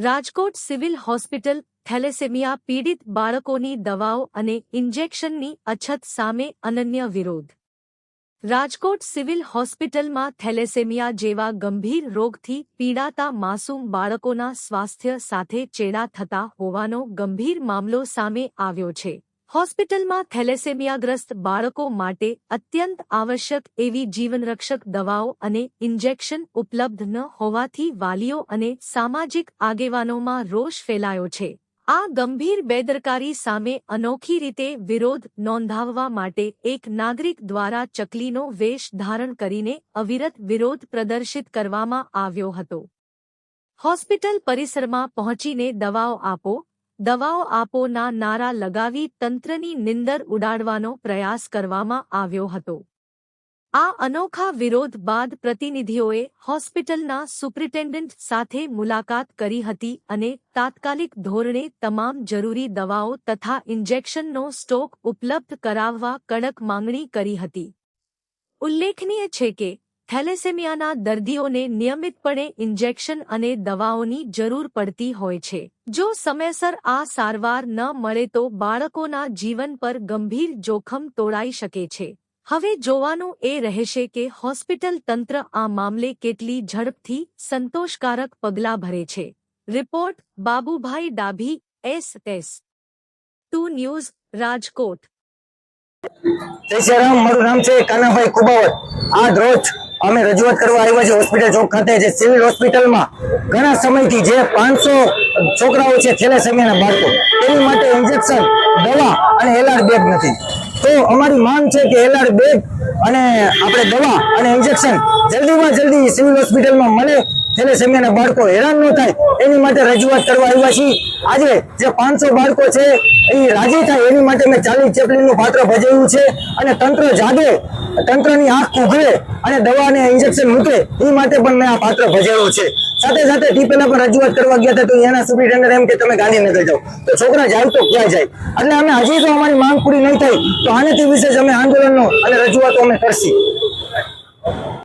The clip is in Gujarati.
રાજકોટ સિવિલ હોસ્પિટલ થેલેસેમિયા પીડિત બાળકોની દવાઓ અને ઇન્જેક્શનની અછત સામે અનન્ય વિરોધ। રાજકોટ સિવિલ હોસ્પિટલમાં થેલેસેમિયા જેવા ગંભીર રોગથી પીડાતા માસૂમ બાળકોના સ્વાસ્થ્ય સાથે ચેડા થતા હોવાનો ગંભીર મામલો સામે આવ્યો છે। હોસ્પિટલમાં થેલેસેમિયાગ્રસ્ત બાળકો માટે અત્યંત આવશ્યક એવી જીવનરક્ષક દવાઓ અને ઇન્જેક્શન ઉપલબ્ધ ન હોવાથી વાલીઓ અને સામાજિક આગેવાનોમાં રોષ ફેલાયો છે। આ ગંભીર બેદરકારી સામે અનોખી રીતે વિરોધ નોંધાવવા માટે એક નાગરિક દ્વારા ચકલીનો વેશ ધારણ કરીને અવિરત વિરોધ પ્રદર્શિત કરવામાં આવ્યો હતો। હોસ્પિટલ પરિસરમાં પહોંચીને દવાઓ આપોના નારા લગાવી તંત્રની નિંદર ઉડાડવાનો પ્રયાસ કરવામાં આવ્યો હતો। આ અનોખા વિરોધ બાદ પ્રતિનિધિઓએ હોસ્પિટલના સુપ્રિન્ટેન્ડન્ટ સાથે મુલાકાત કરી હતી અને તાત્કાલિક ધોરણે તમામ જરૂરી દવાઓ તથા ઇન્જેક્શનનો સ્ટોક ઉપલબ્ધ કરાવવા કડક માંગણી કરી હતી। ઉલ્લેખનીય છે કે થેલેસેમિયાના દર્દીઓને નિયમિતપણે ઇન્જેક્શન અને દવાઓની જરૂર પડતી હોય છે। જો સમયસર આ સારવાર ન મળે તો બાળકોના જીવન પર ગંભીર જોખમ તોળાઈ શકે છે। હવે જોવાનું એ રહેશે કે હોસ્પિટલ તંત્ર આ મામલે કેટલી ઝડપથી સંતોષકારક પગલાં ભરે છે। Report Babubhai Dabhi, SS2 news, Rajkot. જય શ્રી રામ। મારું નામ છે કાનાભાઈ કુબાવત। આજ રોજ અમે રજૂઆત કરવા આવ્યા છે હોસ્પિટલ ચોક ખાતે, જે સિવિલ હોસ્પિટલમાં ઘણા સમયથી જે 500 છોકરાઓ છે થેલેસેમિયાના બાળકો, તેની માટે ઇન્જેક્શન, દવા અને એલઆર બેગ નથી। તો અમારી માંગ છે કે એલઆર બેગ અને આપણે દવા અને ઇન્જેક્શન જલ્દીમાં જલ્દી સિવિલ હોસ્પિટલમાં મળે, થેલેસેમિયાના બાળકો હેરાન ન થાય એની માટે રજૂઆત કરવા આવ્યા છીએ। આજે જે 500 બાળકો છે એ રાજી થાય એની માટે મેં 40 ચેપલીનનું પાત્ર ભજવ્યું છે અને તંત્ર જાગે, તંત્રની આંખ ઉઘડે અને દવા અને ઇન્જેક્શન મૂકે એ માટે પણ મેં આ પાત્ર ભજવ્યું છે। સાથે સાથે ટીપેલા પણ રજૂઆત કરવા ગયા હતા તો એના સુપ્રિન્ટેન્ડન્ટ એમ કે તમે ગાંધીનગર જાઓ, તો છોકરા જાય તો ક્યાં જાય? એટલે અમે હજી તો અમારી માંગ પૂરી નહીં થઈ તો આનાથી વિશેષ અમે આંદોલનનો અને રજૂઆતો અમે કરશી।